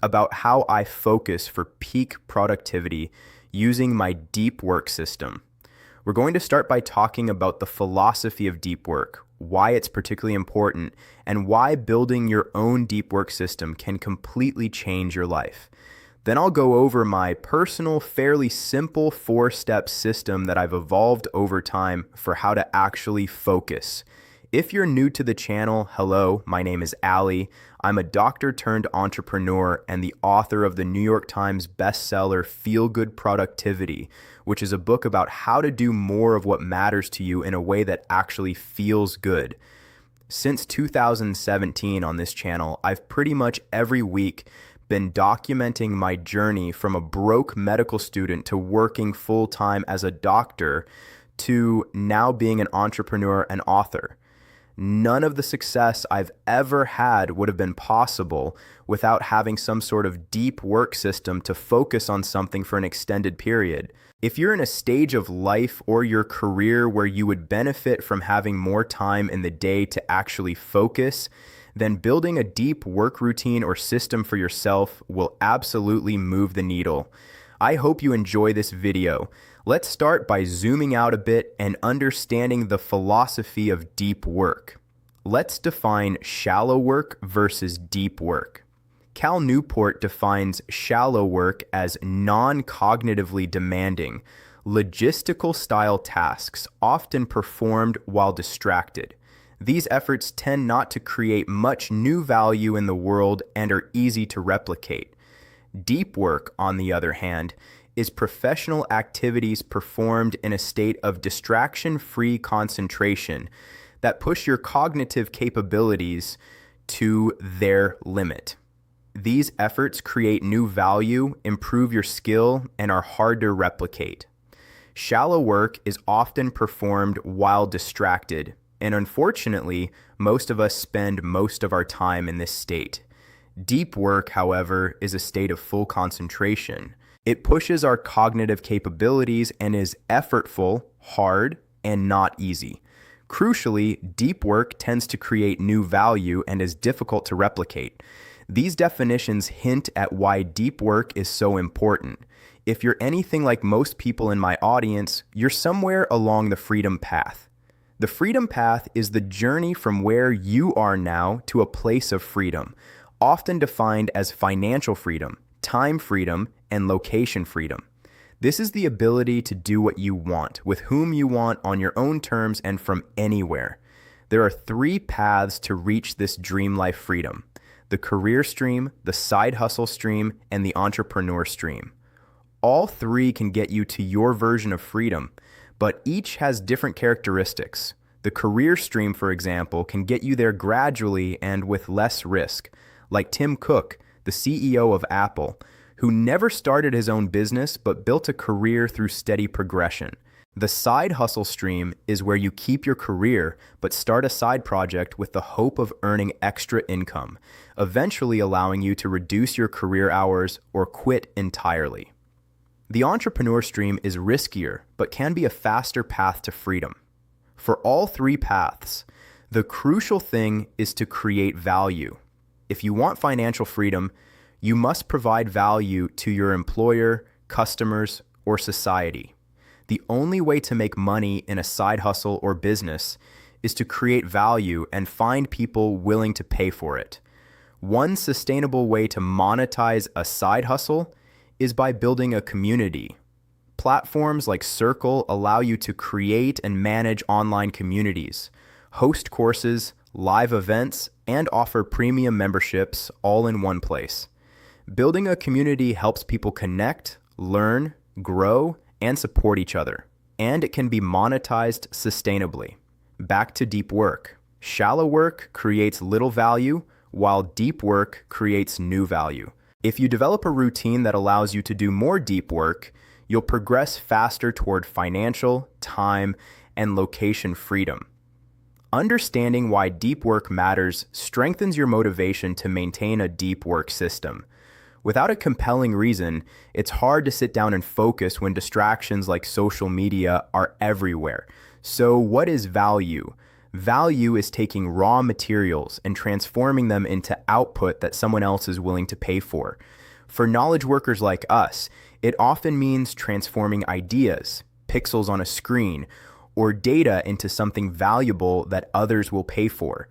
about how I focus for peak productivity using my deep work system. We're going to start by talking about the philosophy of deep work, why it's particularly important, and why building your own deep work system can completely change your life. Then I'll go over my personal, fairly simple 4-step system that I've evolved over time for how to actually focus. If you're new to the channel, hello, my name is Ali. I'm a doctor turned entrepreneur and the author of the New York Times bestseller Feel Good Productivity, which is a book about how to do more of what matters to you in a way that actually feels good. Since 2017 on this channel, I've pretty much every week been documenting my journey from a broke medical student to working full-time as a doctor to now being an entrepreneur and author. None of the success I've ever had would have been possible without having some sort of deep work system to focus on something for an extended period. If you're in a stage of life or your career where you would benefit from having more time in the day to actually focus, then building a deep work routine or system for yourself will absolutely move the needle. I hope you enjoy this video. Let's start by zooming out a bit and understanding the philosophy of deep work. Let's define shallow work versus deep work. Cal Newport defines shallow work as non-cognitively demanding, logistical-style tasks often performed while distracted. These efforts tend not to create much new value in the world and are easy to replicate. Deep work, on the other hand, is professional activities performed in a state of distraction-free concentration that push your cognitive capabilities to their limit. These efforts create new value, improve your skill, and are hard to replicate. Shallow work is often performed while distracted, and unfortunately, most of us spend most of our time in this state. Deep work, however, is a state of full concentration. It pushes our cognitive capabilities and is effortful, hard, and not easy. Crucially, deep work tends to create new value and is difficult to replicate. These definitions hint at why deep work is so important. If you're anything like most people in my audience, you're somewhere along the freedom path. The freedom path is the journey from where you are now to a place of freedom, often defined as financial freedom, time freedom, and location freedom. This is the ability to do what you want, with whom you want, on your own terms, and from anywhere. There are 3 paths to reach this dream life freedom: the career stream, the side hustle stream, and the entrepreneur stream. All 3 can get you to your version of freedom, but each has different characteristics. The career stream, for example, can get you there gradually and with less risk, like Tim Cook, the CEO of Apple, who never started his own business but built a career through steady progression. The side hustle stream is where you keep your career but start a side project with the hope of earning extra income, eventually allowing you to reduce your career hours or quit entirely. The entrepreneur stream is riskier, but can be a faster path to freedom. For all 3 paths, the crucial thing is to create value. If you want financial freedom, you must provide value to your employer, customers, or society. The only way to make money in a side hustle or business is to create value and find people willing to pay for it. One sustainable way to monetize a side hustle is by building a community. Platforms like Circle allow you to create and manage online communities, host courses, live events, and offer premium memberships all in one place. Building a community helps people connect, learn, grow, and support each other, and it can be monetized sustainably. Back to deep work. Shallow work creates little value, while deep work creates new value. If you develop a routine that allows you to do more deep work, you'll progress faster toward financial, time, and location freedom. Understanding why deep work matters strengthens your motivation to maintain a deep work system. Without a compelling reason, it's hard to sit down and focus when distractions like social media are everywhere. So what is value? Value is taking raw materials and transforming them into output that someone else is willing to pay for. For knowledge workers like us, it often means transforming ideas, pixels on a screen, or data into something valuable that others will pay for.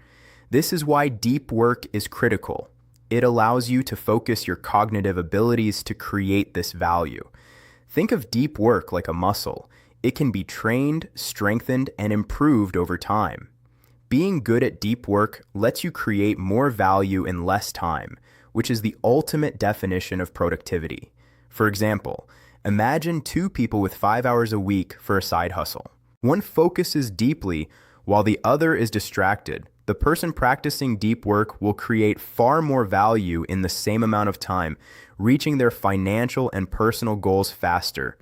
This is why deep work is critical. It allows you to focus your cognitive abilities to create this value. Think of deep work like a muscle. It can be trained, strengthened, and improved over time. Being good at deep work lets you create more value in less time, which is the ultimate definition of productivity. For example, imagine two people with 5 hours a week for a side hustle. One focuses deeply while the other is distracted. The person practicing deep work will create far more value in the same amount of time, reaching their financial and personal goals faster.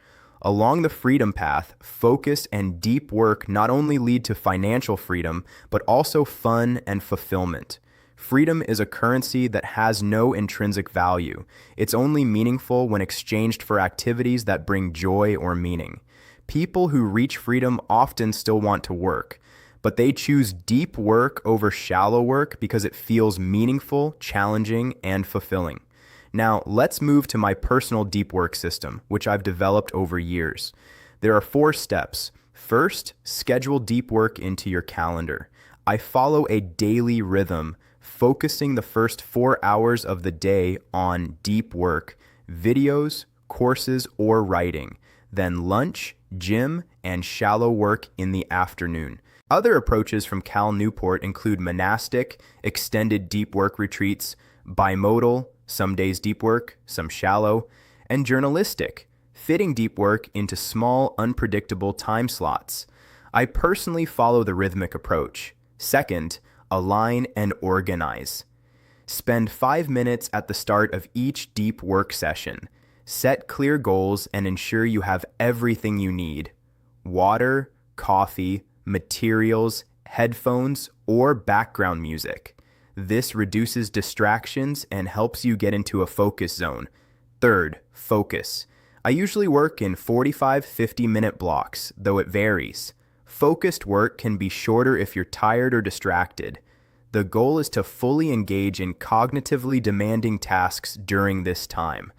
Along the freedom path, focus and deep work not only lead to financial freedom, but also fun and fulfillment. Freedom is a currency that has no intrinsic value. It's only meaningful when exchanged for activities that bring joy or meaning. People who reach freedom often still want to work, but they choose deep work over shallow work because it feels meaningful, challenging, and fulfilling. Now, let's move to my personal deep work system, which I've developed over years. There are 4 steps. First, schedule deep work into your calendar. I follow a daily rhythm, focusing the first 4 hours of the day on deep work, videos, courses, or writing, then lunch, gym, and shallow work in the afternoon. Other approaches from Cal Newport include monastic, extended deep work retreats, bimodal, some days deep work, some shallow, and journalistic, fitting deep work into small, unpredictable time slots. I personally follow the rhythmic approach. Second, align and organize. Spend 5 minutes at the start of each deep work session. Set clear goals and ensure you have everything you need: water, coffee, materials, headphones, or background music. This reduces distractions and helps you get into a focus zone. Third, focus. I usually work in 45-50-minute blocks, though it varies. Focused work can be shorter if you're tired or distracted. The goal is to fully engage in cognitively demanding tasks during this time.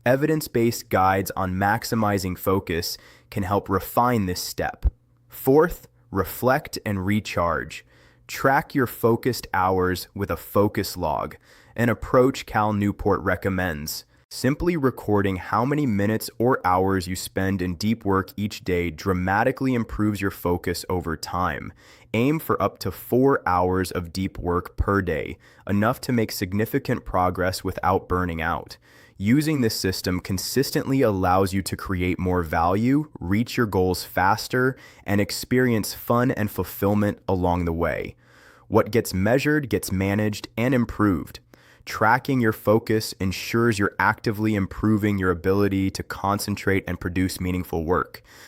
Evidence-based guides on maximizing focus can help refine this step. Fourth, reflect and recharge. Track your focused hours with a focus log, an approach Cal Newport recommends. Simply recording how many minutes or hours you spend in deep work each day dramatically improves your focus over time. Aim for up to 4 hours of deep work per day, enough to make significant progress without burning out. Using this system consistently allows you to create more value, reach your goals faster, and experience fun and fulfillment along the way. What gets measured gets managed and improved. Tracking your focus ensures you're actively improving your ability to concentrate and produce meaningful work.